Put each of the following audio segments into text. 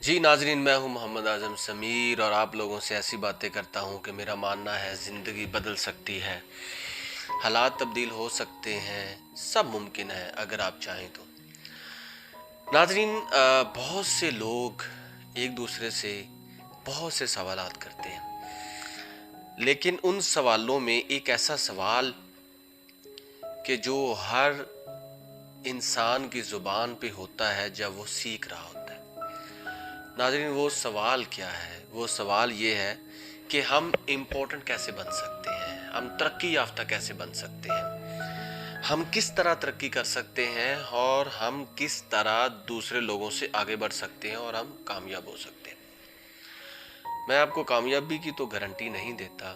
جی ناظرین، میں ہوں محمد اعظم سمیر اور آپ لوگوں سے ایسی باتیں کرتا ہوں کہ میرا ماننا ہے زندگی بدل سکتی ہے، حالات تبدیل ہو سکتے ہیں، سب ممکن ہے اگر آپ چاہیں تو۔ ناظرین، بہت سے لوگ ایک دوسرے سے بہت سے سوالات کرتے ہیں، لیکن ان سوالوں میں ایک ایسا سوال کہ جو ہر انسان کی زبان پہ ہوتا ہے جب وہ سیکھ رہا ہوتا ہے۔ ناظرین، وہ سوال کیا ہے؟ وہ سوال یہ ہے کہ ہم امپورٹنٹ کیسے بن سکتے ہیں، ہم ترقی یافتہ کیسے بن سکتے ہیں، ہم کس طرح ترقی کر سکتے ہیں، اور ہم کس طرح دوسرے لوگوں سے آگے بڑھ سکتے ہیں اور ہم کامیاب ہو سکتے ہیں۔ میں آپ کو کامیابی کی تو گارنٹی نہیں دیتا،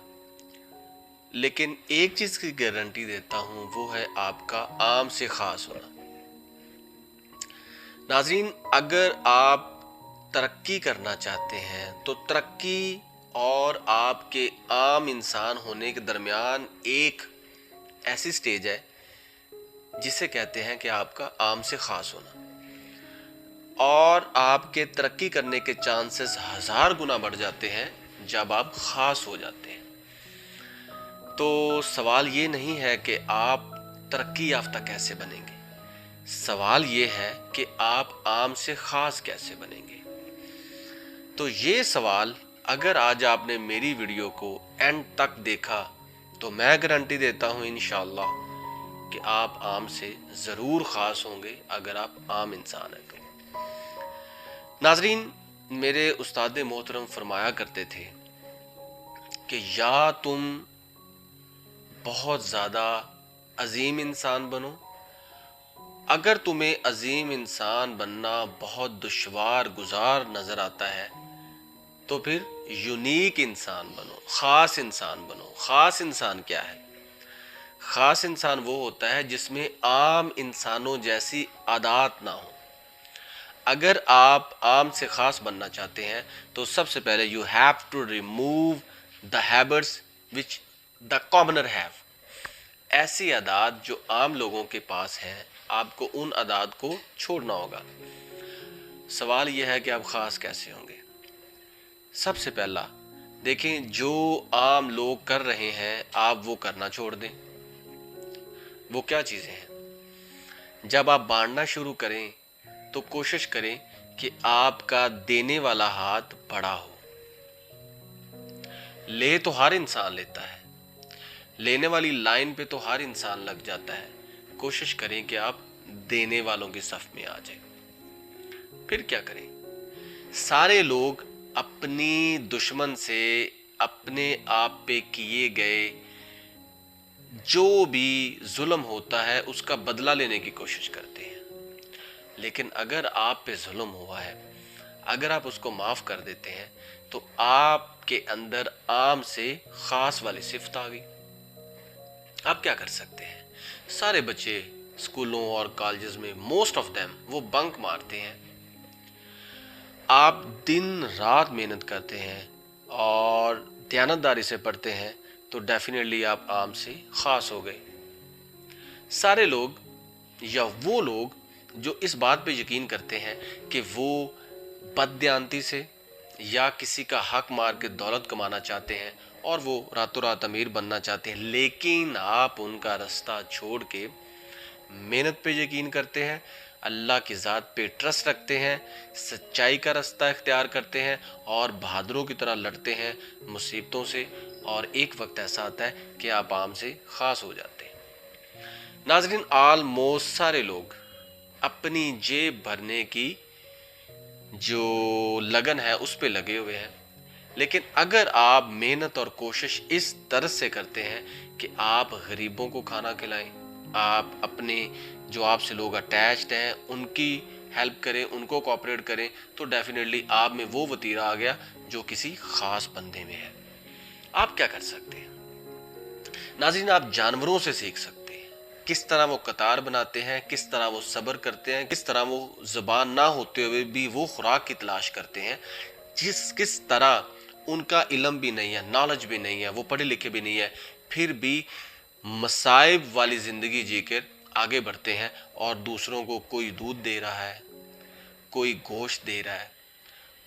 لیکن ایک چیز کی گارنٹی دیتا ہوں، وہ ہے آپ کا عام سے خاص ہونا۔ ناظرین، اگر آپ ترقی کرنا چاہتے ہیں تو ترقی اور آپ کے عام انسان ہونے کے درمیان ایک ایسی سٹیج ہے جسے کہتے ہیں کہ آپ کا عام سے خاص ہونا، اور آپ کے ترقی کرنے کے چانسز 1000 گنا بڑھ جاتے ہیں جب آپ خاص ہو جاتے ہیں۔ تو سوال یہ نہیں ہے کہ آپ ترقی یافتہ کیسے بنیں گے، سوال یہ ہے کہ آپ عام سے خاص کیسے بنیں گے۔ تو یہ سوال اگر آج آپ نے میری ویڈیو کو اینڈ تک دیکھا تو میں گارنٹی دیتا ہوں انشاءاللہ کہ آپ عام سے ضرور خاص ہوں گے اگر آپ عام انسان ہیں تو۔ ناظرین، میرے استاد محترم فرمایا کرتے تھے کہ یا تم بہت زیادہ عظیم انسان بنو، اگر تمہیں عظیم انسان بننا بہت دشوار گزار نظر آتا ہے تو پھر یونیک انسان بنو، خاص انسان بنو۔ خاص انسان کیا ہے؟ خاص انسان وہ ہوتا ہے جس میں عام انسانوں جیسی عادات نہ ہوں۔ اگر آپ عام سے خاص بننا چاہتے ہیں تو سب سے پہلے you have to remove the habits which the commoner have. ایسی عادات جو عام لوگوں کے پاس ہیں، آپ کو ان عادات کو چھوڑنا ہوگا۔ سوال یہ ہے کہ آپ خاص کیسے ہوں گے؟ سب سے پہلا دیکھیں، جو عام لوگ کر رہے ہیں آپ وہ کرنا چھوڑ دیں۔ وہ کیا چیزیں ہیں؟ جب آپ بانٹنا شروع کریں تو کوشش کریں کہ آپ کا دینے والا ہاتھ بڑا ہو۔ لے تو ہر انسان لیتا ہے، لینے والی لائن پہ تو ہر انسان لگ جاتا ہے۔ کوشش کریں کہ آپ دینے والوں کی صف میں آ جائیں۔ پھر کیا کریں؟ سارے لوگ اپنی دشمن سے اپنے آپ پہ کیے گئے جو بھی ظلم ہوتا ہے اس کا بدلہ لینے کی کوشش کرتے ہیں، لیکن اگر آپ پہ ظلم ہوا ہے، اگر آپ اس کو معاف کر دیتے ہیں تو آپ کے اندر عام سے خاص والی صفت آ گئی۔ آپ کیا کر سکتے ہیں؟ سارے بچے اسکولوں اور کالجز میں موسٹ آف دیم وہ بنک مارتے ہیں۔ آپ دن رات محنت کرتے ہیں اور دیانتداری سے پڑھتے ہیں تو ڈیفینیٹلی آپ عام سے خاص ہو گئے۔ سارے لوگ یا وہ لوگ جو اس بات پہ یقین کرتے ہیں کہ وہ بددیانتی سے یا کسی کا حق مار کے دولت کمانا چاہتے ہیں اور وہ راتوں رات امیر بننا چاہتے ہیں، لیکن آپ ان کا رستہ چھوڑ کے محنت پہ یقین کرتے ہیں، اللہ کی ذات پہ ٹرسٹ رکھتے ہیں، سچائی کا رستہ اختیار کرتے ہیں اور بہادروں کی طرح لڑتے ہیں مصیبتوں سے، اور ایک وقت ایسا آتا ہے کہ آپ عام سے خاص ہو جاتے ہیں۔ ناظرین، آلموسٹ سارے لوگ اپنی جیب بھرنے کی جو لگن ہے اس پہ لگے ہوئے ہیں، لیکن اگر آپ محنت اور کوشش اس طرح سے کرتے ہیں کہ آپ غریبوں کو کھانا کھلائیں، آپ اپنے جو آپ سے لوگ اٹیچڈ ہیں ان کی ہیلپ کریں، ان کو کوآپریٹ کریں، تو ڈیفینیٹلی آپ میں وہ وتیرہ آ گیا جو کسی خاص بندے میں ہے۔ آپ کیا کر سکتے ہیں؟ ناظرین، آپ جانوروں سے سیکھ سکتے ہیں کس طرح وہ قطار بناتے ہیں، کس طرح وہ صبر کرتے ہیں، کس طرح وہ زبان نہ ہوتے ہوئے بھی وہ خوراک کی تلاش کرتے ہیں، کس طرح ان کا علم بھی نہیں ہے، نالج بھی نہیں ہے، وہ پڑھے لکھے بھی نہیں ہے، پھر بھی مصائب والی زندگی جی کر آگے بڑھتے ہیں، اور دوسروں کو کوئی دودھ دے رہا ہے، کوئی گوشت دے رہا ہے،